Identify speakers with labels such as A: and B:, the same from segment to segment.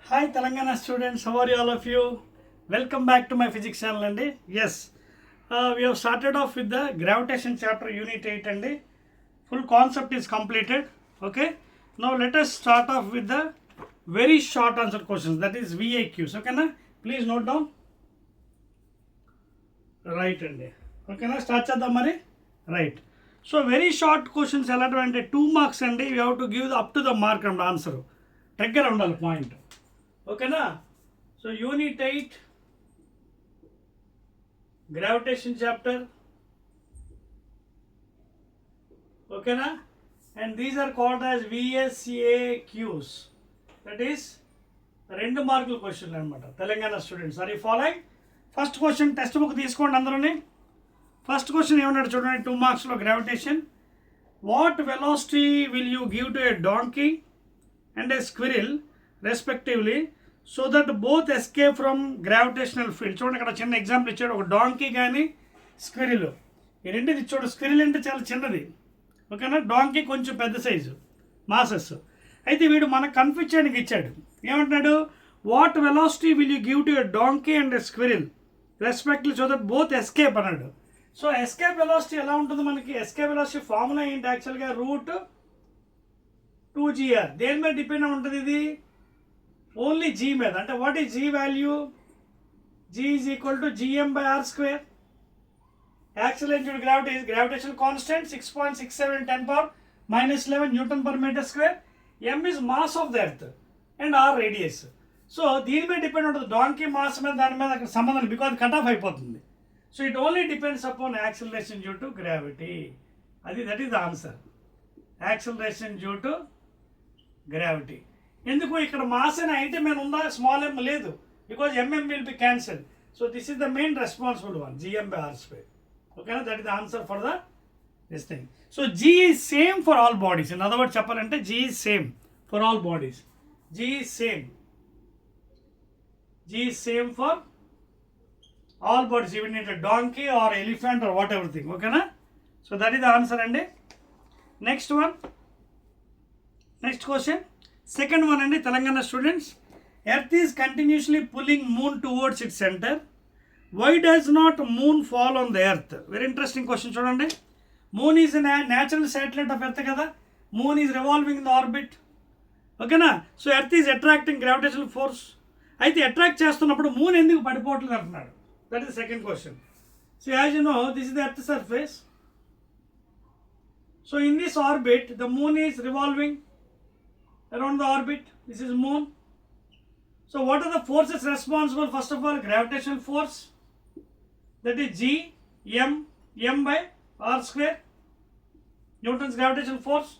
A: Hi Telangana students, how are you all of you? Welcome back to my physics channel andi. Yes, we have started off with the gravitation chapter unit 8 andi. Full concept is completed. Okay, now let us start off with the very short answer questions, that is VSAQs. Okay na? Please note down. Right andi. Okay na? Start chedam mari. Right. So very short questions elatante 2 marks andi. We have to give up to the mark and answer. Trigger undali point. Okay na? So unit 8 gravitation chapter. Okay na? And these are called as VSAQs. That is 2 మార్కుల question అనమాట. Telangana students are you following? First question text book తీసుకోండి అందరూని. First question ఏమన్నాడు చూడండి, 2 మార్క్స్లో gravitation. What velocity will you give to a donkey and a squirrel respectively so that both escape from gravitational field. చూడండి ఇక్కడ చిన్న example ఇచ్చాడు, ఒక డాంకీ కానీ స్క్విరిల్. ఈ రెండుది చూడు, స్క్విరిల్ అంటే చాలా చిన్నది, ఓకేనా, డాంకీ కొంచెం పెద్ద సైజు మాసెస్. అయితే వీడు మనకు కన్ఫ్యూజ్ చేయడానికి ఇచ్చాడు. ఏమంటున్నాడు, what velocity will you give to a donkey and a squirrel respectively so that both escape అన్నాడు. సో ఎస్కేప్ వెలాసిటీ ఎలా ఉంటుంది మనకి? ఎస్కేప్ వెలాసిటీ ఫార్ములా ఏంటి యాక్చువల్గా? Route 2gr. దేని మీద డిపెండ్ అయి ఉంటుంది ఇది? ఓన్లీ g మీద. అంటే what is g value? g is equal to gm/r square. Acceleration gravitational constant 6.67 10⁻⁻11 newton per metre square. m is mass of the earth and r radius. సో దీని మీద డిపెండ్ ఉంటుంది, డాంకీ మాస్ మీద దాని మీద అక్కడ సంబంధం, బికాజ్ కట్ ఆఫ్ అయిపోతుంది. So it only depends upon acceleration due to gravity. That is the answer, acceleration due to gravity. ఎందుకు ఇక్కడ మాస్ అనే ఐటమ్ ఏమైనా ఉందా? స్మాల్ m లేదు, because mm will be cancel. So this is the main responsible one, gm/r square. ఓకేనా, that is the answer for the this thing. So g is same for all bodies. In other word చెప్పాలంటే g is same for all bodies. g is same for all bodies, even in a donkey or elephant or whatever thing. Okay na? So that is the answer andi. Next one, next question, second one andi. Telangana students, earth is continuously pulling moon towards its center. Why does not moon fall on the earth? Very interesting question chudandi. Moon is a natural satellite of earth kada. Moon is revolving in the orbit. Okay na? So earth is attracting gravitational force. అయితే attract చేస్తున్నప్పుడు moon ఎందుకు పడిపోవట్లేదు అంటున్నాడు. That is second question. So as you know, this is the earth surface. So in this orbit the moon is revolving around the orbit. This is moon. So what are the forces responsible? First of all gravitational force, that is gm/r square, newton's gravitational force.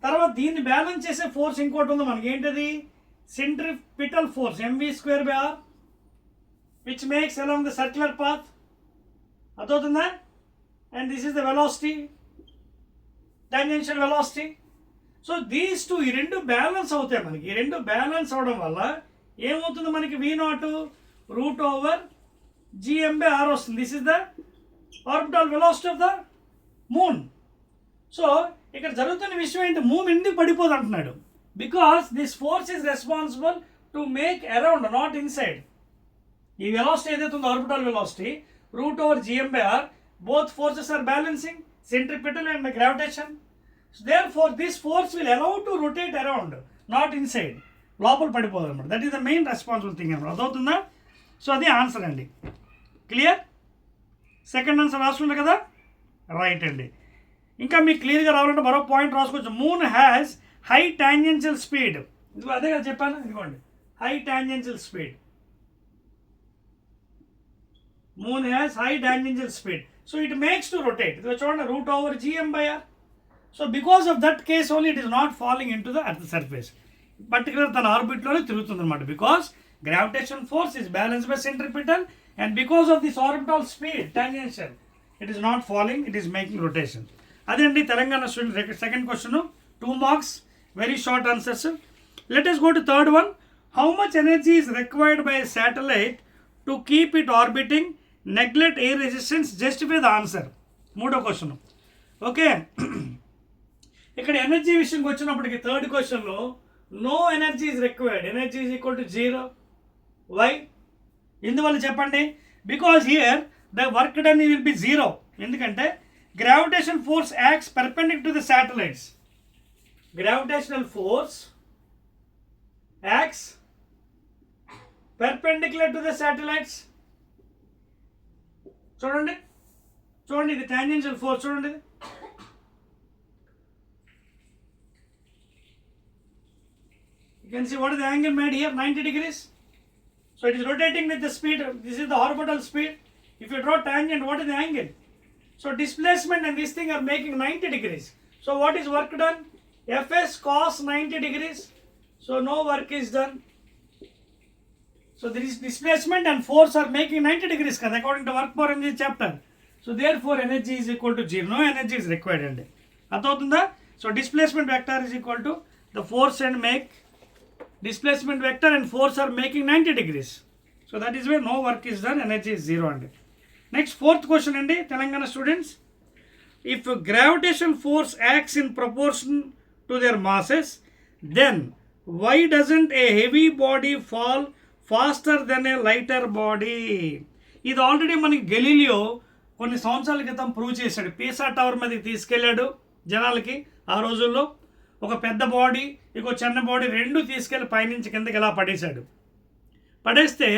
A: తర్వాత దీన్ని balance చేసే force ఇంకోటి ఉంది మనకి, ఏంటది? Centripetal force, mv²/r, which makes along the circular path. అర్థవుతుందా? And this is the velocity, tangential velocity. So these two, ఈ రెండు balance అవుతాయి మనకి. ఈ రెండు బ్యాలెన్స్ అవడం వల్ల ఏమవుతుంది మనకి? v0/√gm/r వస్తుంది. This is the orbital velocity of the moon. So ఇక్కడ జరుగుతున్న విషయం ఏంటి? మూన్ ఎందుకు పడిపోదు అంటున్నాడు? Because this force is responsible to make around, not inside. ఈ వెలాసిటీ ఏదైతే ఉందో orbital velocity, √gm/r, both forces are balancing, centripetal and gravitation. So therefore this force will allow to rotate around, not inside. లోపల పడిపోదు అనమాట. That is the main responsible thing అనమాట. అర్థవుతుందా? So అది answer అండి. Clear? Second answer రాసుకుంది కదా, right అండి. ఇంకా మీకు క్లియర్గా రావాలంటే మరో పాయింట్ రాసుకోవచ్చు. Moon has high tangential speed. ఇది అదే కదా చెప్పాను, ఇదిగోండి, high tangential speed. Moon has high tangential speed, so it makes to rotate. ఇది చూడండి, √gm/r. So because of that case only it is not falling in to the earth surface. Particular తన ఆర్బిట్లోనే తిరుగుతుంది అనమాట. Because gravitation force is balance by centripetal, and because of this orbital speed tangential, it is not falling, it is making rotation. అదే అండి Telangana student second question, 2 marks, very short answers. Let us go to third one. How much energy is required by a satellite to keep it orbiting, neglect air resistance? Justify the answer. మూడో question. Okay, ఇక్కడ energy విషయంకి వచ్చినప్పటికి third క్వశ్చన్లో no energy is required. Energy is equal to 0. Why? ఇందువల్ల చెప్పండి. Because here the work done will be 0. ఎందుకంటే gravitation force acts perpendicular to the satellites. Gravitational force acts perpendicular to the satellites. చూడండి ఇది tangential force చూడండి. You can see what is the angle made here, 90 degrees. So it is rotating with the speed. This is the orbital speed. If you draw tangent, what is the angle? So displacement and this thing are making 90 degrees. So what is work done? Fs cos 90 degrees. So no work is done. So there is displacement and force are making 90 degrees according to work power in this chapter. So therefore energy is equal to 0. No energy is required. So displacement vector is equal to the force and make displacement vector and force are making 90 degrees. So that is where no work is done, energy is 0. Next, fourth question andi Telangana students. If gravitation force acts in proportion to their masses, then why doesn't a heavy body fall faster than a lighter body? ఇది already మనకి Galileo కొన్ని సంవత్సరాల క్రితం prove చేశాడు. Pisa tower మీదకి తీసుకెళ్ళాడు జనాలకి. ఆ రోజుల్లో ఒక పెద్ద బాడీ ఇంకో చిన్న బాడీ రెండు తీసుకెళ్ళి పైనుంచి కిందకి ఇలా పడేశాడు. పడేస్తే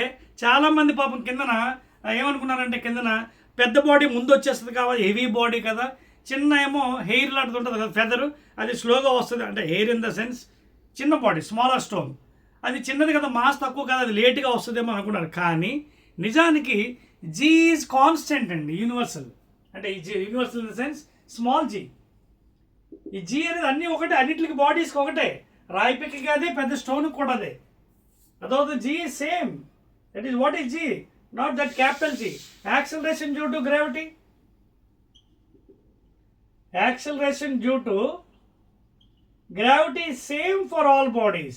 A: చాలామంది పాపం కిందన ఏమనుకున్నారంటే కిందన పెద్ద బాడీ ముందు వచ్చేస్తుంది కావాలి, హెవీ బాడీ కదా, చిన్న ఏమో హెయిర్ లాంటిది ఉంటుంది కదా ఫెదరు, అది స్లోగా వస్తుంది. అంటే హెయిర్ ఇన్ ద సెన్స్ చిన్న బాడీ, స్మాలర్ స్టోన్, అది చిన్నది కదా, మాస్ తక్కువ కదా, అది లేట్గా వస్తుందేమో అనుకున్నారు. కానీ నిజానికి జీ ఈజ్ కాన్స్టెంట్ అండి, యూనివర్సల్. అంటే ఈ G universal in the sense small g. ఈ జీ అనేది అన్నీ ఒకటే, అన్నింటికి బాడీస్కి ఒకటే. రాయి పిక్కకి అదే, పెద్ద స్టోన్కి కూడా అదే. అదవుతుంది G is same. That is what is G, not that capital G. Acceleration due to gravity, acceleration due to gravity is same for all bodies.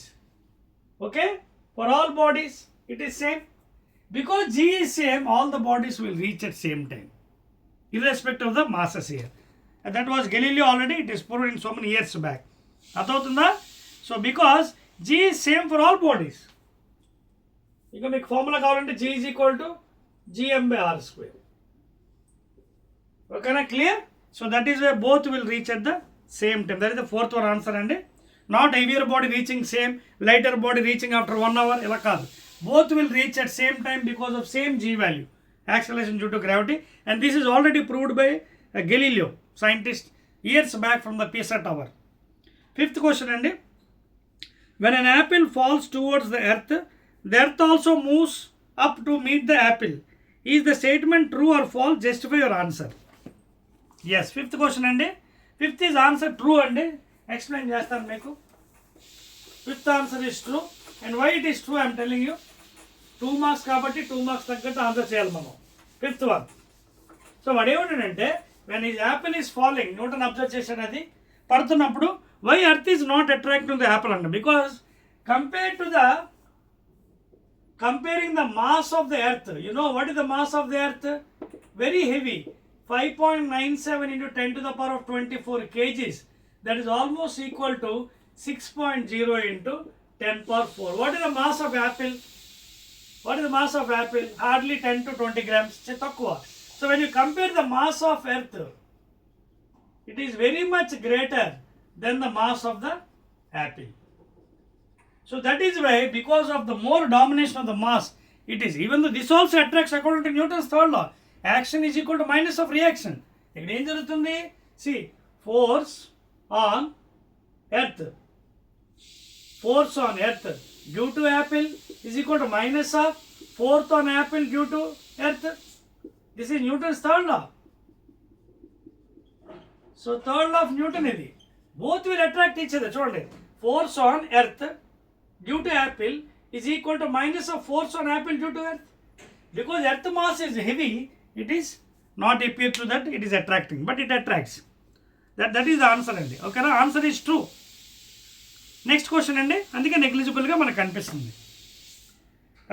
A: Okay, for all bodies it is same. Because g is same, all the bodies will reach at same time irrespective of the masses here, and that was Galileo already. It is proved in so many years back. Adavutunda? So because g is same for all bodies, you can make formula kavalante g is equal to gm by r square. Okay na, clear? So that is where both will reach at the same time. That is the fourth one answer and not heavier body reaching same, lighter body reaching after 1 hour. Ila kaadu. Both will reach at same time because of same g value, acceleration due to gravity, and this is already proved by Galileo, scientist, years back from the Pisa tower. Fifth question and when an apple falls towards the earth also moves up to meet the apple. Is the statement true or false? Justify your answer. Yes, fifth question అండి. Fifth is answer true అండి. Explain చేస్తాను మీకు. Fifth answer is true. And why it is true I'm telling you. 2 marks కాబట్టి 2 marks తగ్గట్టు answer చేయాలి మనం. Fifth one. So వాడు ఏమంటాడంటే when is apple is following, Newton observe చేశాడు, అది పడుతున్నప్పుడు why earth is not attract to the apple అంట. Because comparing the mass of the earth, you know what is the mass of the earth? Very heavy, 5.97 into 10 to the power of 24 kgs. That is almost equal to 6.0 into 10 power 4. What is the mass of apple? What is the mass of apple? Hardly 10 to 20 grams. So when you compare the mass of earth, it is very much greater than the mass of the apple. So that is why, because of the more domination of the mass, it is, even though this also attracts according to Newton's third law, action is equal to minus of reaction. Ikkada em jarugutundi? See, force on earth due to apple is equal to minus of force on apple due to earth. This is Newton's third law. So third law of Newton idi. Both will attract each other. Chudandi, force on earth due to apple is equal to minus of force on apple due to earth. Because earth mass is heavy, it is not appear to that, it is attracting, but it attracts. That is the answer andi. Okay na, answer is true. Next question andi, అందుకే negligible గా మనకు కనిపిస్తుంది.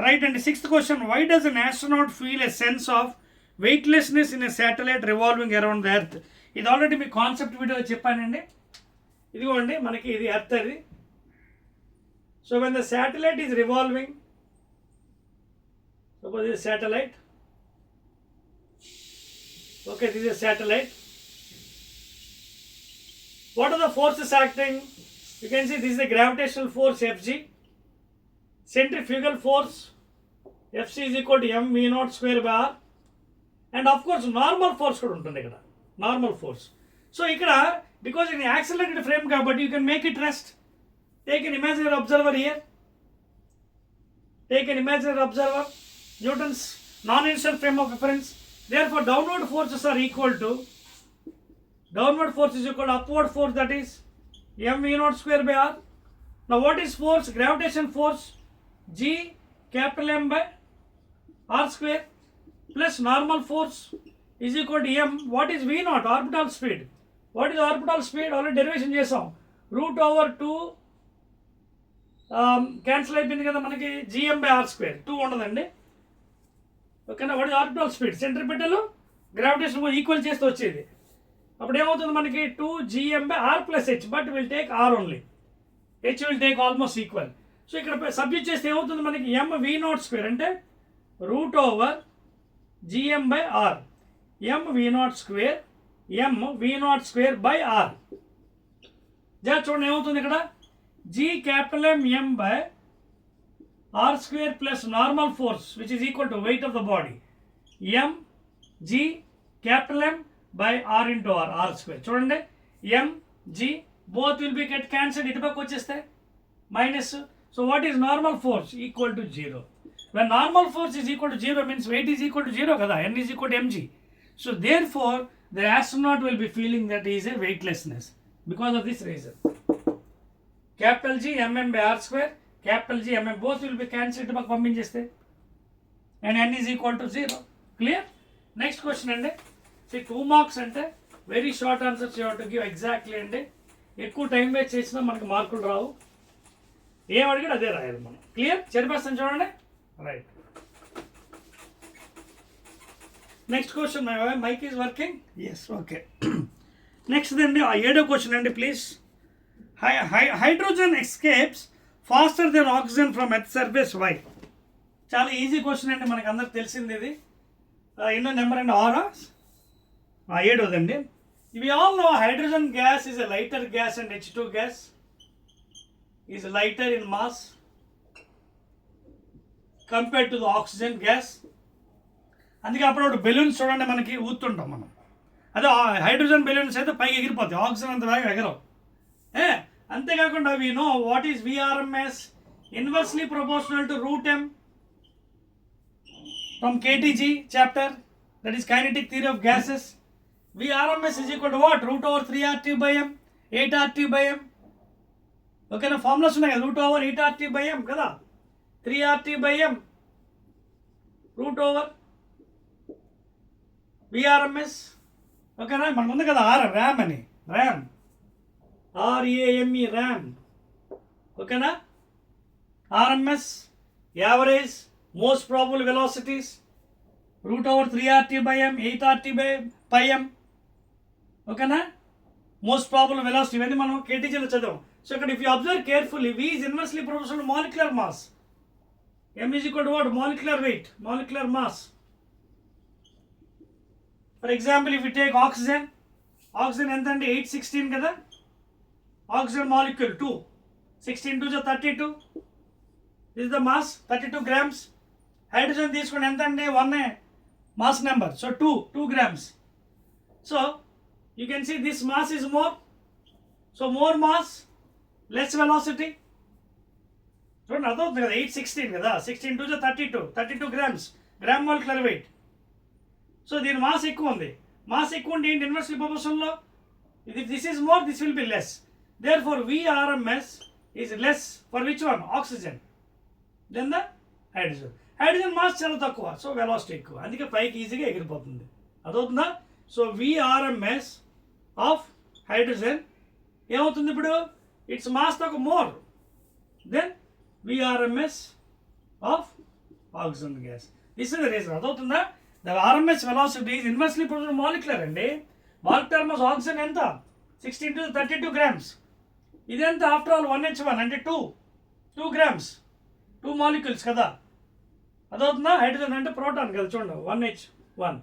A: Right అండి. Sixth question, why does an astronaut feel a sense of weightlessness in a satellite revolving around the earth? ఇది already మీ concept video చెప్పానండి. ఇదిగోండి మనకి ఇది ఎర్త్, అది So when the satellite is revolving, suppose this is satellite. Okay, this is a satellite. What are the forces acting? You can see this is the gravitational force Fg. Centrifugal force Fc is equal to mv0 square by r. And of course normal force kuda untundi ikkada. Normal force. So ikkada because in accelerated frame kabatti you can make it rest. Take an imaginary observer here. Take an imaginary observer. Newton's non-inertial frame of reference. Therefore downward forces are equal to upward force, that is mv0 square by r. Now what is force? Gravitation force G capital M by r square plus normal force is equal to m. What is v0? Orbital speed. What is orbital speed? Already derivation chesam. Root over 2 cancel అయిపోయింది కదా మనకి gm by r square 2 ఉండదండి. ఓకేనా? What is orbital speed? Centripetal gravitation equal చేస్తే వచ్చేది. అప్పుడు ఏమవుతుంది మనకి 2 gm by r plus h, but will take r only. h will take almost equal. So ఇక్కడ సబ్జెక్ట్ చేస్తే ఏమవుతుంది మనకి m v0 స్క్వేర్ అంటే root over gm by r. m v0 square m v0 square by r. చూడండి ఏమవుతుంది ఇక్కడ g capital M by r square plus normal force which is equal to weight of the body m g capital M by r into r square. చూడండి m g both will be get cancelled, ఇటు పక్క వచ్చేస్తే minus. So what is normal force? Equal to 0. When normal force is equal to 0 means weight is equal to 0 kada, n is equal to mg. So therefore the astronaut will be feeling that he is a weightlessness because of this reason. Capital G mm by r square, capital G mm both will be cancelled to పంపించేస్తే and n is equal to 0. Clear? Next question అండి. See 2 marks అంటే very short answers you have to give exactly అండి. ఎక్కువ time waste చేసినా మనకు మార్కులు రావు. ఏం అడిగాడు అదే రాయాలి మనం. క్లియర్? చెరిపేస్తాను చూడండి. Right. Next question. Mike is working? Yes, okay. Next అండి 7వ క్వశ్చన్ అండి please. Hydrogen escapes faster then oxygen from earth surface why? చాలా ఈజీ క్వశ్చన్ అండి, మనకు అందరికి తెలిసింది ఇది. ఎన్నో నెంబర్ అండి? 7వదండి. We all know hydrogen gas is a lighter gas and H2 gas is lighter in mass compared to the oxygen gas. అందుకే అప్పుడు బెలూన్స్ చూడండి మనకి ఊతుంటాం మనం. అదే హైడ్రోజన్ బెలూన్స్ అయితే పైకి ఎగిరిపోతాయి, ఆక్సిజన్ అంత బాగా ఎగరవు. అంతేకాకుండా we know what is VRMS, inversely proportional to root m from KTG chapter, that is kinetic theory of gases. VRMS is equal to what? Root over 3RT by m, 8RT by m. ఓకేనా? Formulas ఉన్నాయి కదా, root over 8RT by m కదా, 3RT by m, root over VRMS. ఓకేనా? మనకు ఉంది కదా RAM అని, RAM RAME RAM. ఓకేనా? RMS average most probable velocities root over 3RT by m, 8RT by m. ఓకేనా? మోస్ట్ ప్రాబబుల్ వెలాసిటీ ఇవన్నీ మనం కేటీజీలో చదివాం. సో ఇక్కడ if you observe carefully, V is inversely proportional to molecular mass, m is equal to what? Molecular weight, molecular mass. For example, if you take oxygen ఎంత అంటే 816 కదా, oxygen molecule 2, 16 2 32, this is the mass 32 grams. Hydrogen తీసుకుని ఎంత అంటే 1 mass number, so 2 grams. So you can see this mass is more, so more mass less velocity. చూడండి అర్థమవుతుంది కదా, 816 కదా, 16 2 32 grams, gram molecular weight. So దీని మాస్ ఎక్కువ ఉంది. మాస్ ఎక్కువ ఉంటే ఏంటి? ఇన్వర్స్లీ ప్రపోర్షన్లో ఇది, this is more, this will be less. Therefore VRMS is less for which one? Oxygen than the hydrogen. Hydrogen mass చాలా తక్కువ, సో వెలాసిటీ ఎక్కువ, అందుకే పైకి ఈజీగా ఎగిరిపోతుంది. అదవుతుందా? సో VRMS ఆఫ్ హైడ్రోజన్ ఏమవుతుంది ఇప్పుడు? ఇట్స్ మాస్ తక్కువ, more than VRMS of oxygen gas. This is the reason. అదవుతుందా? The RMS velocity is inversely proportional molecular అండి. మాలిక్యులర్ మాస్ ఆక్సిజన్ ఎంత? 16 to 32 grams. ఇదెంత? ఆఫ్టర్ ఆల్ 1H1 అంటే 2. 2 grams, 2 molecules కదా, అదవుతుందా? Hydrogen అంటే proton కదా, చూడండి 1H1.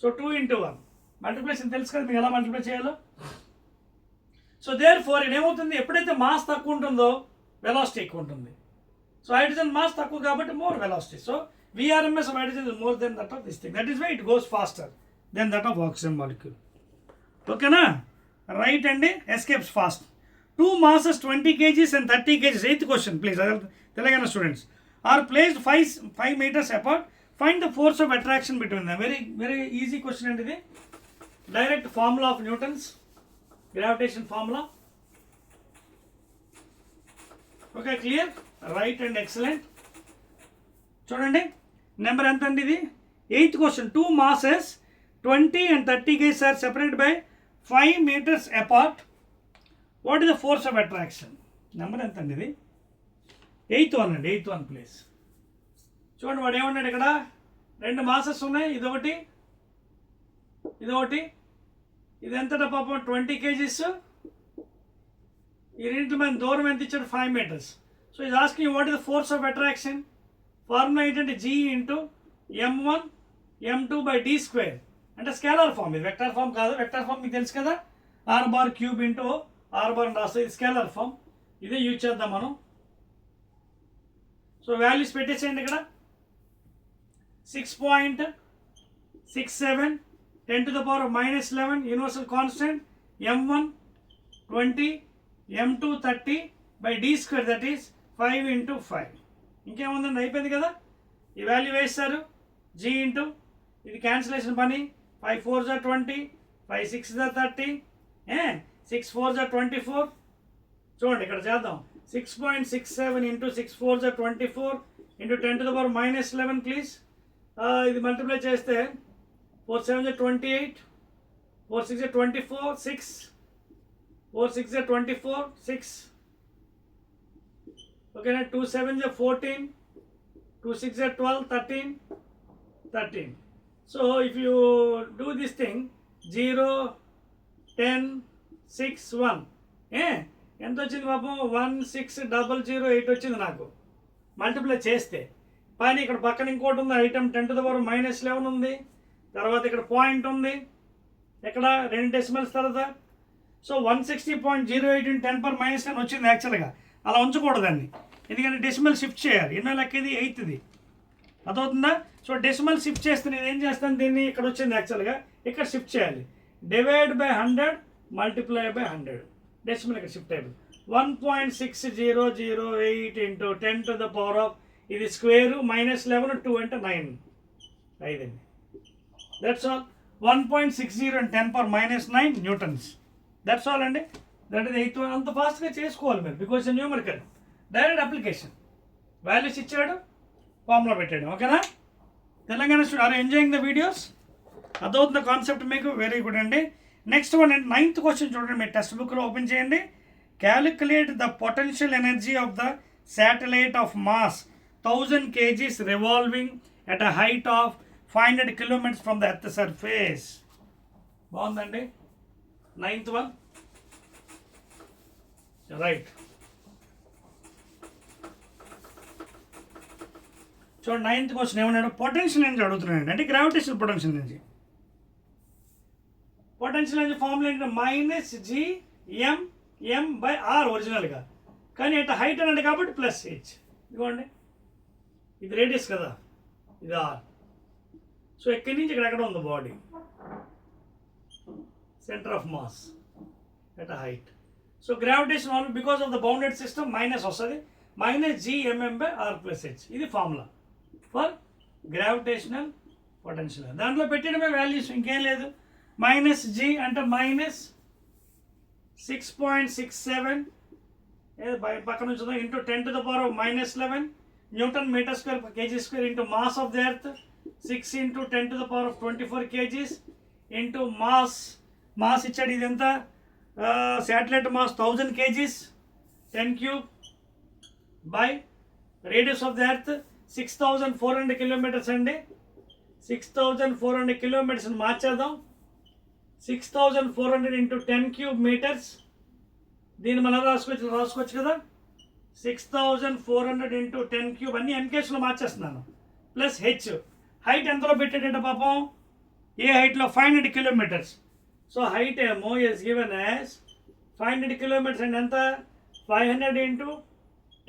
A: So 2 into 1 multiplication తెలుసు కదా మీకు ఎలా మల్టిప్లై చేయాలో. సో దేర్ ఫోర్ ఇదేమవుతుంది, ఎప్పుడైతే మాస్ తక్కువ ఉంటుందో వెలాసిటీ ఎక్కువ ఉంటుంది. సో హైడ్రోజన్ మాస్ తక్కువ కాబట్టి more velocity. So VRMS of hydrogen is more than that of this thing. That is why it goes faster than that of oxygen molecule. ఓకేనా? Right అండి, escapes fast. 2 masses 20 kgs and 30 kgs. 8th question please, Telangana students, are placed 5 meters apart. Find the force of attraction between them. Very easy question అండి ఇది. Direct formula of Newton's gravitation formula. Okay, clear? Right and excellent. చూడండి number ఎంత అండి ఇది? 8th question. 2 masses 20 and 30 kgs are separated by 5 meters apart. What is the force of attraction? Number ఎంత అండి ఇది? 8th one అండి, 8th one please. చూడండి వాడు ఏమన్నాడు ఇక్కడ, 2 masses ఉన్నాయి, ఇదొకటి ఇది ఎంతటా పాపం 20 kgs. ఈ రెండింటి మన దూరం ఎంత ఇచ్చాడు? 5 meters. సో ఇది asking what is the force of attraction. Formula ఏంటంటే G into M1 M2 by D square. అంటే స్కేలార్ ఫామ్, ఇది వెక్టార్ ఫామ్ కాదు. వెక్టార్ ఫామ్ మీకు తెలుసు కదా, R bar cube into R bar అని రాస్తే ఇది స్కేలార్ ఫామ్. ఇదే యూజ్ చేద్దాం మనం. సో వాల్యూస్ పెట్టేసేయండి ఇక్కడ. 6.67 10 to the power of minus 11 universal constant, M1 20 M2 30 by D square, that is 5 into 5. ఇంకేముందండి, అయిపోయింది కదా. ఈ వాల్యూ వేస్తారు, G ఇంటూ ఇది క్యాన్సిలేషన్ పని. 5 4s are 20, 5 6s are 30, 6 4s are 24. చూడండి ఇక్కడ చేద్దాం. 6.67 into 6 4s are 24 into 10 to the power minus 11 please. ఇది మల్టిప్లై చేస్తే 4 7s are 28, 4 6s are 24, 6 4 6s are 24, 6. ఓకేనా? 2 7s are 14, 2 6s are 12, 13. So if you do this thing 0 10 6 1, ఎంత వచ్చింది పాపం? 160008 వచ్చింది నాకు మల్టిప్లై చేస్తే. పైన ఇక్కడ పక్కన ఇంకోటి ఉంది, item 10 to the power minus 11 ఉంది. తర్వాత ఇక్కడ పాయింట్ ఉంది, ఇక్కడ 2 డెసిమల్స్ తర్వాత. సో 160.08 into 10 power minus 10 వచ్చింది. యాక్చువల్గా అలా ఉంచకూడదండి, ఎందుకంటే డెసిమల్ షిఫ్ట్ చేయాలి. ఎన్నో లెక్క ఇది? 8th. అదవుతుందా? సో డెసిమల్ షిఫ్ట్ చేస్తే నేను ఏం చేస్తాను, దీన్ని ఇక్కడ వచ్చింది యాక్చువల్గా ఇక్కడ షిఫ్ట్ చేయాలి. Divide by 100 multiply by 100, decimal ఇక్కడ షిఫ్ట్ అయిపోయింది. 1.6008 into 10 to the power of ఇది స్క్వేరు minus 11 2 అంటే 9 అయిందండి. That's all. 1.60 and 10 power minus 9 newtons. That's all అండి. That is 8th one. అంత ఫాస్ట్గా చేసుకోవాలి మీరు, because numerical direct application. Values ఇచ్చాడు, ఫార్ములా పెట్టాడు. ఓకేనా? Telangana student are enjoying the videos? అదవుతున్న కాన్సెప్ట్ మీకు. వెరీ గుడ్ అండి. నెక్స్ట్ వన్ అండి, 9th question చూడండి, మీరు టెక్స్ట్ బుక్లో ఓపెన్ చేయండి. Calculate the potential energy of the satellite of mass 1000 kgs revolving at a height of 500 kilometers from the earth surface. బాగుందండి. 9th one. Right. చూడండి 9th question ఏమన్నాడు, potential energy అడుగుతున్నాడు. అంటే gravitation potential energy. Potential energy formula ఏంటంటే -GM/r ఒరిజినల్గా, కానీ at height అన్నాడు కాబట్టి +h. ఇదిగోండి, ఇది రేడియస్ కదా, ఇది r. సో ఎక్కడి నుంచి ఇక్కడ ఎక్కడ ఉంది body, centre of mass at height. So gravitation on because of the bounded system minus వస్తుంది, -GMM/r+h. ఇది ఫార్ములా ఫర్ గ్రావిటేషనల్ పొటెన్షియల్. దాంట్లో పెట్టడమే వాల్యూస్, ఇంకేం లేదు. -G అంటే -6.67 పక్కన ఉంచుదాం into 10 to the power of -11 newton metre square per kg square into mass of the earth 6 into 10 to the power of 24 kgs into mass ఇచ్చాడు. ఇది ఎంత? Satellite mass 1000 kgs 10 cube by radius of the earth 6400 kilometers అండి. 6400 kilometers మార్చేద్దాం. 6400 into 10 cube meters. దీన్ని మనం రాసుకోవచ్చు కదా. 6400 into 10 cube అన్ని ఎంకేస్లో మార్చేస్తున్నాను plus H height ఎంతలో పెట్టేట పాపం ఏ హైట్లో 500 కిలోమీటర్స్ సో హైట్ ఏమో is given as 500 kilometres and ఎంత 500 into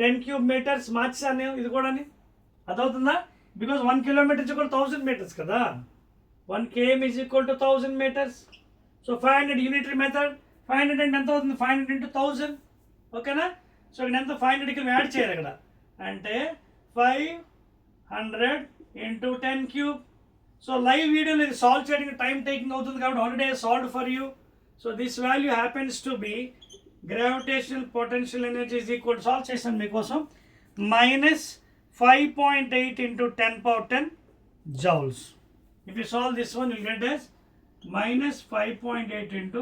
A: 10 క్యూబ్ మీటర్స్ మార్చాను ఇది కూడా అదవుతుందా బికాజ్ 1 కిలోమీటర్ ఈక్వల్ 1000 మీటర్స్ కదా 1 km is equal to 1000 meters so 500 unitary method 500 అంటే ఎంత అవుతుంది 500 into 1000 ఓకేనా సో ఇక్కడ ఎంత 500 కి యాడ్ చేయాలి ఇక్కడ అంటే 500 into 10 cube సో లైవ్ వీడియోలో ఇది సాల్వ్ చేయడానికి టైం టేకింగ్ అవుతుంది కాబట్టి already solve for you so this value happens to be gravitational potential energy is equal solve చేశాను మీకోసం minus 5.8 into 10 power 10 joules. If you solve this one, you'll get as minus 5.8 into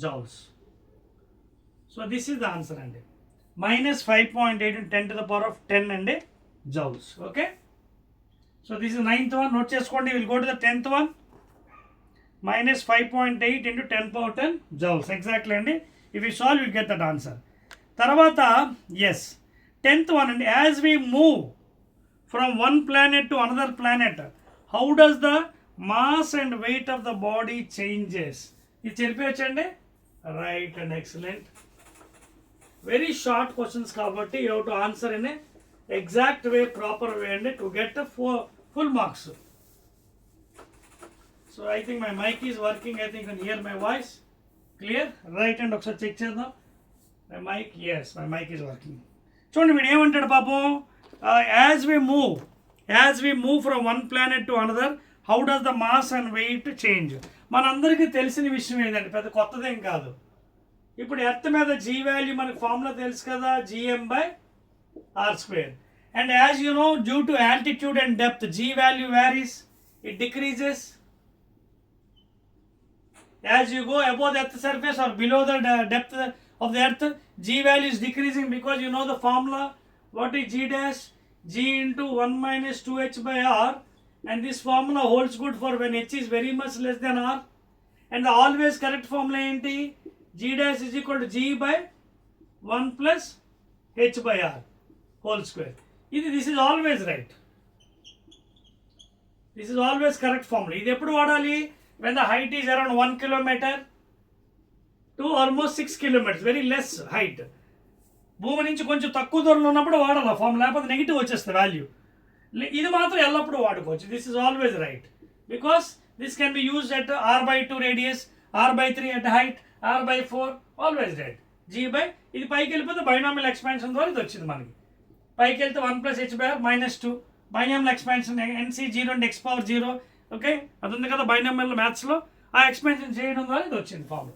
A: joules. So this is the answer and minus 5.8 into 10 to the power of 10 and joules. Okay. So this is 9th one. Note cheskondi. We'll go to the 10th one. Minus 5.8 into 10 power 10 joules. Exactly and if you solve, you'll get that answer. Tarvata, yes. 10th one and as we move from one planet to another planet, how does the mass and weight of the body changes? It's chepachandi right and excellent. Very short questions kabatti you have to answer in a exact way, proper way and to get the full marks. So I think my mic is working. I think you can hear my voice clear. Right and ఒకసారి check చేద్దాం. My mic, yes, my mic is working. చూడండి వీడు ఏమంటాడు పాపం as we move from one planet to another how does the mass and weight change మనందరికీ తెలిసిన విషయం ఏంటంటే పెద్ద కొత్తదేం కాదు ఇప్పుడు ఎర్త్ మీద జీ వాల్యూ మనకు ఫార్ములా తెలుసు కదా gm/r². And as you know due to altitude and depth g value varies it decreases as you go above the earth surface or below the depth of the earth g value is decreasing because you know the formula what is g dash g into 1 minus 2h by r and this formula holds good for when h is very much less than r and the always correct formula enti g dash is equal to g by 1 plus h by r whole square this is always right, this is always correct formula. Idi eppudu vadali when the height is around 1 kilometer to almost 6 kilometers, very less height. భూమి నుంచి కొంచెం తక్కువ దూరంలో ఉన్నప్పుడు వాడాలి form లేకపోతే negative వచ్చేస్తుంది value ఇది మాత్రం ఎల్లప్పుడూ వాడుకోవచ్చు. This is always right because this can be used at r/2 radius r/3 at height r/4 always right g/, ఇది పైకి వెళ్ళిపోతే బైనామియల్ ఎక్స్పాన్షన్ ద్వారా ఇది వచ్చింది మనకి పైకి వెళ్తే 1 + h/r -2 binomial expansion NC 0 and x power 0 okay అది ఉంది కదా బైనామియల్ మ్యాథ్స్లో ఆ ఎక్స్పాన్షన్ చేయడం ద్వారా ఇది వచ్చింది form.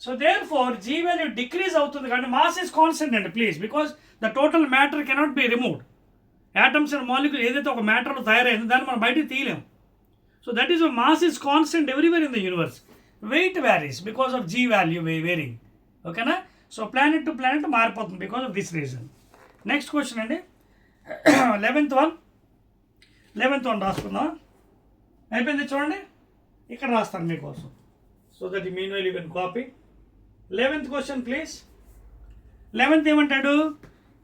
A: So therefore G value decrease అవుతుంది కానీ mass is constant అండి please because the total matter cannot be removed. Atoms and molecule ఏదైతే ఒక మ్యాటర్లో తయారైందో దాన్ని మనం బయటికి తీయలేము. So that is mass is constant everywhere in the universe. Weight varies because of G value varying ఓకేనా. సో ప్లానెట్ టు ప్లానెట్ మారిపోతుంది because of this reason. Next question అండి 11th one రాసుకుందాం. అయిపోయింది చూడండి ఇక్కడ రాస్తాను మీకోసం so that you mean well you can copy. 11th question please. 11th ఏమంటాడు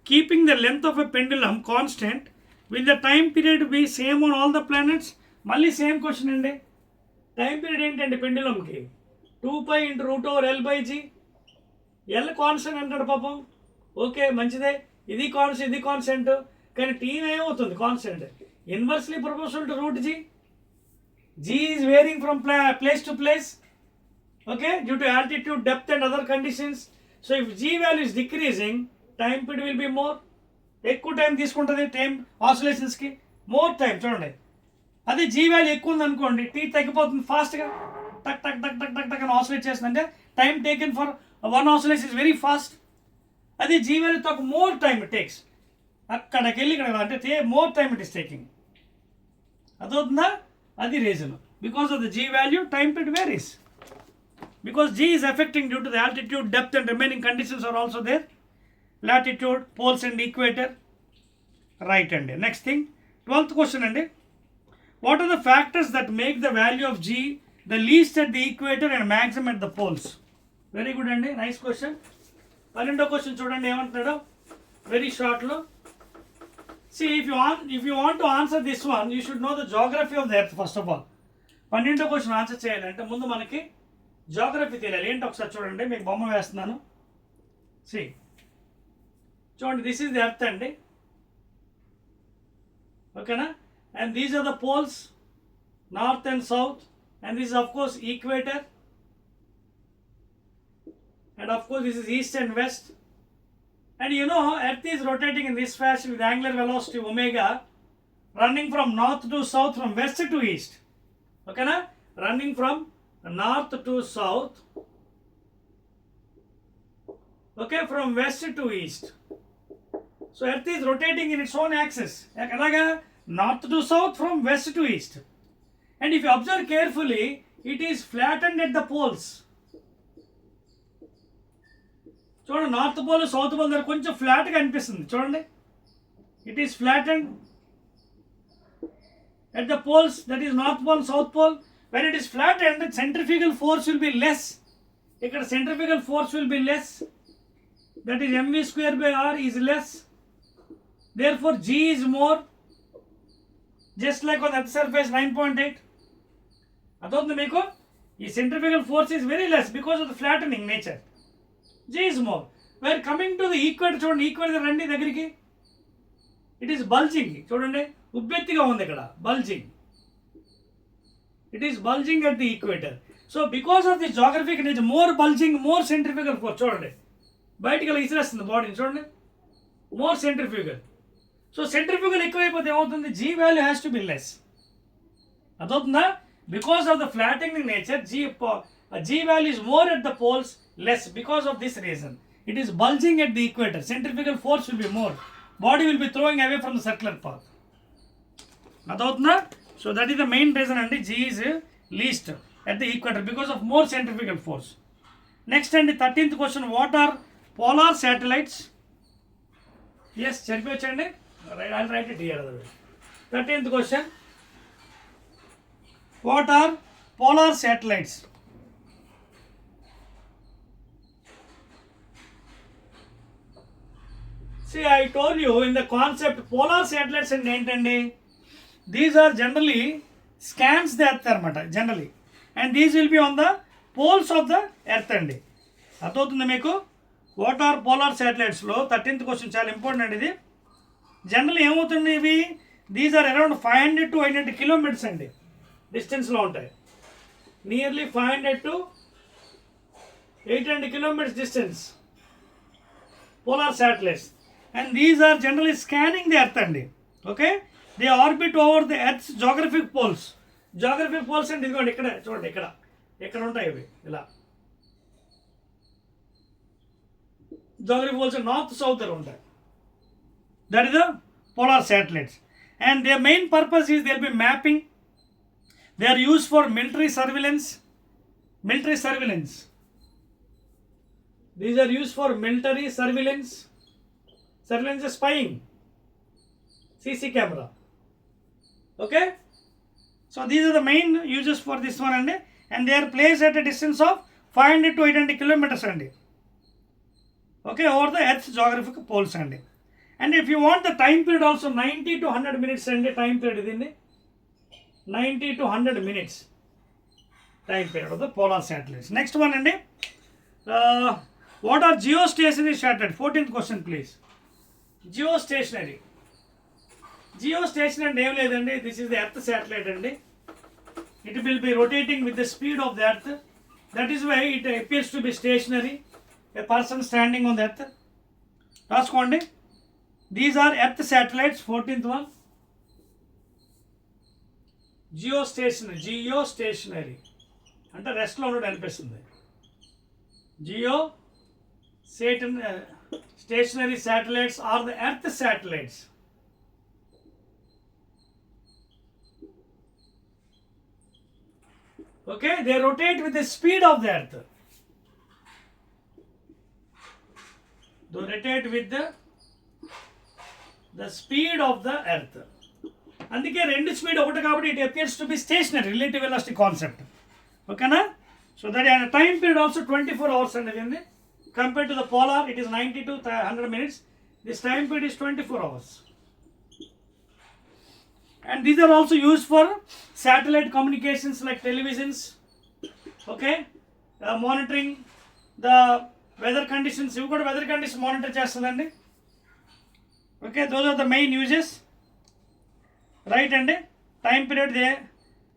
A: keeping the length of a pendulum constant will the time period be same on all the planets. మళ్ళీ same question అండి. Time period ఏంటండి పెండులమ్కి 2π × √L/g. L constant అంటాడు పాపం okay మంచిదే ఇది constant కానీ టీ ఏమవుతుంది constant inversely proportional to √g. G is varying from place to place okay due to altitude, depth and other conditions. So if G value is decreasing time period will be more. ఎక్కువ time తీసుకుంటుంది time ఆసిలేషన్స్కి more time చూడండి. అదే G value ఎక్కువ ఉంది అనుకోండి tea తగ్గిపోతుంది ఫాస్ట్గా టక్ టక్ టక్ టక్ టక్ టక్ అని ఆసిలేట్ చేస్తుందంటే time taken for one oscillation is very fast. అదే G వాల్యూ తక్కువ మోర్ టైమ్ ఇట్ టేక్స్ అక్కడికి వెళ్ళి ఇక్కడ అంటే more time it is taking. అదవుతుందా అది reason because of the G value time period varies because G is affecting due to the altitude, depth and remaining conditions are also there. Latitude, poles and equator. Right and next thing 12th question and what are the factors that make the value of G the least at the equator and maximum at the poles? Very good and nice question. 12వ question చూడండి ఏమంటున్నాడు very షార్ట్లో. See, if you want to answer this one, you should know the geography of the earth first of all. 12వ question answer చేయాలంటే ముందు మనకి geography తెలియాలి. ఏంటి ఒకసారి చూడండి, మీకు బొమ్మ వేస్తున్నాను. See, చూడండి, దిస్ ఈజ్ ది ఎర్త్ అండి, ఓకేనా? And these are the poles, north and south, and this of course equator, and of course this is east and west. And you know, earth is rotating in this fashion with angular velocity omega, running from north to south, from west to east, okay na? Running from north to south, okay, from west to east. So earth is rotating in its own axis, elaga north to south, from west to east. And if you observe carefully, it is flattened at the poles. చూడండి, north pole south pole దగ్గర కొంచెం ఫ్లాట్గా అనిపిస్తుంది. చూడండి, it is flattened at the poles, that is north pole, south pole. When it is flattened, centrifugal force will be less. Here centrifugal force will be less, that is mv square by r is less. Therefore g is more, just like on the earth surface 9.8. అదొంది మీకు, ఈ centrifugal force is very less because of the flattening nature. G is more. We are coming to the equator. చూడండి, equator రండి దగ్గరికి. It is bulging. చూడండి, ఉబ్బెత్తిగా ఉంది ఇక్కడ, bulging. It is bulging at the equator. So because of the geographic nature, more bulging, more centrifugal force. చూడండి, బయటికి ఇలా ఇసిరేస్తుంది బాడీని. చూడండి, మోర్ సెంట్రిఫ్యూగల్. సో సెంట్రిఫ్యూగల్ ఎక్కువైపోతే ఏమవుతుంది, G value has to be less. అదవుతుందా? Because of the flattening nature, G value is more at the poles, less because of this reason. It is bulging at the equator. Centrifugal force will be more. Body will be throwing away from the circular path. So that is the main reason, and G is least at the equator because of more centrifugal force. Next, and the 13th question, what are polar satellites? Yes, Cherpiachandi. I'll write it here. 13th question, what are polar satellites? See, I told you in the concept, polar satellites and ఏంటండి, these are generally scans the earth అనమాట, generally, and these will be on the poles of the earth అండి. అర్థమవుతుంది మీకు? What are polar శాటిలైట్స్లో 13th question చాలా important అండి. ఇది general ఏమవుతుంది, ఇవి these are around 500 to 800 kilometres అండి డిస్టెన్స్లో ఉంటాయి. Nearly 500 to 800 kilometers distance, polar satellites. And these are generally scanning the earth అండి. Okay, they orbit over the earth's geographic poles. Geographic poles అండి, ఇదిగోండి ఇక్కడ చూడండి, ఇక్కడ ఉంటాయి ఇవి ఇలా. జాగ్రఫిక్ పోల్స్ నార్త్ సౌత్ ఉంటాయి. That is the polar satellites. And their main purpose is they'll be mapping. They are used for military surveillance. These are used for military surveillance. Surveillance is spying, CC camera. Okay, so these are the main uses for this one, and they are placed at a distance of 500 to 800 kilometers andi. Okay, over the earth's geographic poles andi. And if you want the time period also, 90 to 100 minutes andi time period idindi. 90 to 100 minutes time period of the polar satellites. Next one andi, what are geostationary satellites? 14th question please. Geostationary అంటే ఏం లేదండి, this is the earth satellite అండి. It will be rotating with the speed of the earth. That is why it appears to be stationary, a person standing on the earth. రాసుకోండి, these are earth satellites. 14th one, geostationary అంటే రెస్ట్లో ఉన్నట్టు అనిపిస్తుంది. Stationary satellites are the earth satellites. Okay, they rotate with the speed of the earth. They rotate with the speed of the earth. అందుకే రెండు speed ఒకటి కాబట్టి it appears to be stationary, relative velocity concept. ఓకేనా? So that and time period also 24 hours అండి. compared to the polar it is 90 to 100 minutes. This time period is 24 hours. And these are also used for satellite communications like televisions, okay, monitoring the weather conditions. You got weather conditions monitor chestadandi. Okay, those are the main uses, right? And time period they,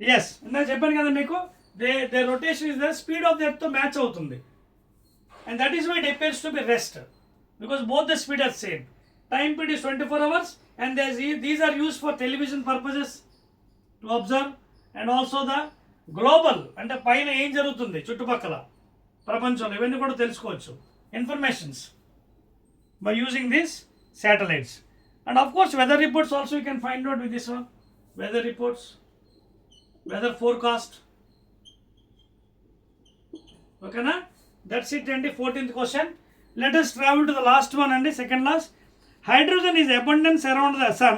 A: yes, inda cheppanu kada meeku, their rotation is the speed of the earth to match avutundi, and that is why it appears to be rest, because both the speed are same. Time period is 24 hours, and these are used for television purposes to observe, and also the global, అంటే పైన ఏం జరుగుతుంది చుట్టుపక్కల ప్రపంచంలో ఇవన్నీ కూడా తెలుసుకోవచ్చు informations by using these satellites. And of course weather reports also you can find out with this one, weather reports, weather forecast. Okay na, that's it. And the 14th question, let us travel to the last one and the second last. Hydrogen is abundance around the sun,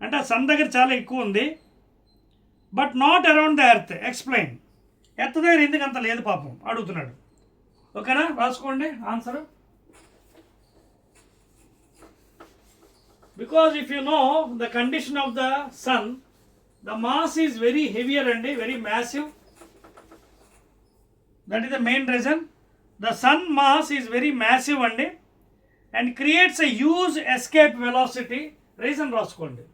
A: అంటే sun దగ్గర చాలా ఎక్కువ ఉంది, but not around the earth. Explain. Earth దగ్గర ఎందుకు అంత లేదు పాపం అడుగుతున్నాడు. ఓకేనా, రాసుకోండి answer. Because if you know the condition of the sun, the mass is very heavier and very massive. That is the main reason. The sun mass is very massive and creates a huge escape velocity. Reason raskondi.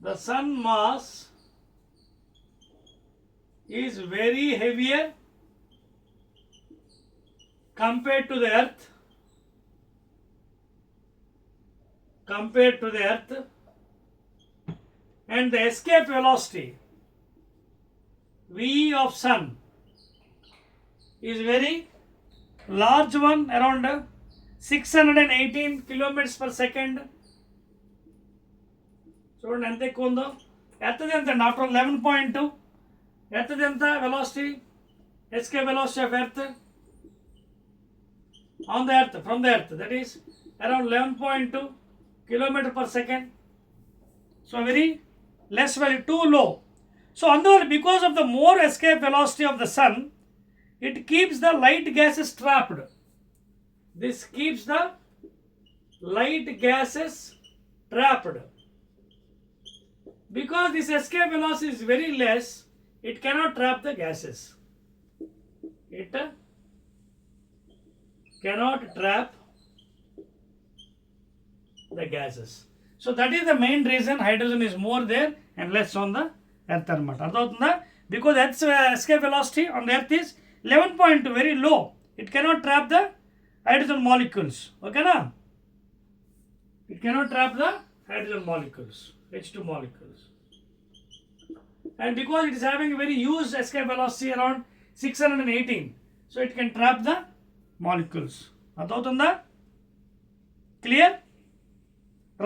A: The sun mass is very heavier compared to the earth. And the escape velocity v of sun is very large one, around 618 kilometers per second. చూడండి ఎంత ఎక్కువ ఉందో. ఎర్త్ది ఎంత అండి, after 11.2. ఎర్త్ది ఎంత velocity, escape velocity of earth on the earth, from the earth, that is around 11.2 kilometer per second. So very less value, too low. So అందువల్ల because of the more escape velocity of the sun, it keeps the light gases trapped. This keeps the light gases trapped. Because this escape velocity is very less, it cannot trap the gases. It cannot trap the gases. So that is the main reason hydrogen is more there and less on the earth anamata. Ardhavutunda? Because earth's escape velocity on the earth is 11.2, very low. It cannot trap the hydrogen molecules. Okay na? It cannot trap the hydrogen molecules, H2 molecules. And because it is having a very huge escape velocity around 618, so it can trap the molecules. Ardhavutunda? Clear?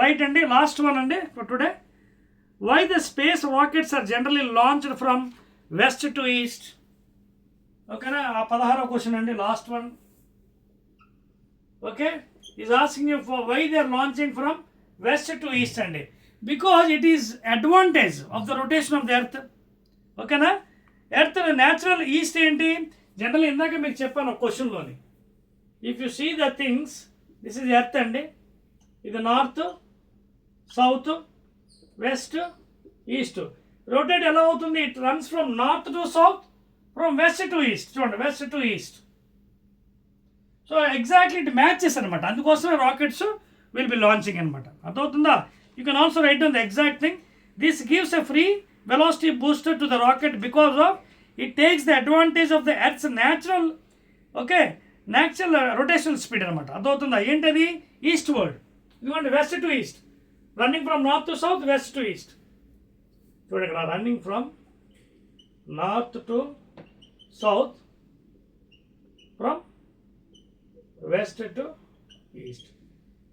A: Right andi, last one andi for today. Why the space rockets are generally launched from west to east? Okay na, 16వ question andi, last one. Okay, is asking you for why they are launching from west to east andi. Because it is advantage of the rotation of the earth. Okay na, earth natural east enti generally indaka meeku cheppanu question loni. If you see the things, this is earth andi, ఇది north, south, west, east. Rotate ఎలా అవుతుంది? It runs from north to south, from west to east. చూడండి, west to east. So exactly it matches అనమాట. అందుకోసమే rockets will be launching అనమాట. అర్థమవుతుందా? You can also write down the exact thing. This gives a free velocity booster to the rocket because of it takes the advantage of the earth's natural, okay, natural rotational speed అనమాట. అర్థమవుతుందా? ఏంటది? Eastward. ఇదిగోండి, west to east, running from north to south, west to east. చూడండి ఇక్కడ, running from north to south, from west to east.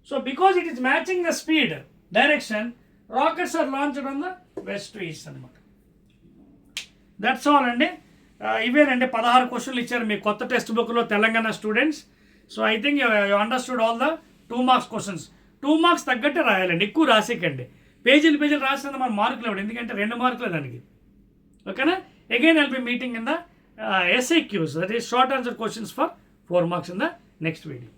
A: So because it is matching the speed direction, rockets are launched on the west to east అనమాట. That's all అండి. ఇవేనండి 16 క్వశ్చన్లు ఇచ్చారు మీ కొత్త text బుక్లో Telangana students. So I think you understood all the 2 marks questions. 2 marks తగ్గట్టే రాయాలండి, ఎక్కువ రాసేకండి. పేజీలు రాసినంత మన మార్కులు ఇవ్వండి, ఎందుకంటే 2 మార్కులే దానికి. ఓకేనా? Again I'll be meeting in the SAQs, that is short answer questions for 4 marks in the next video.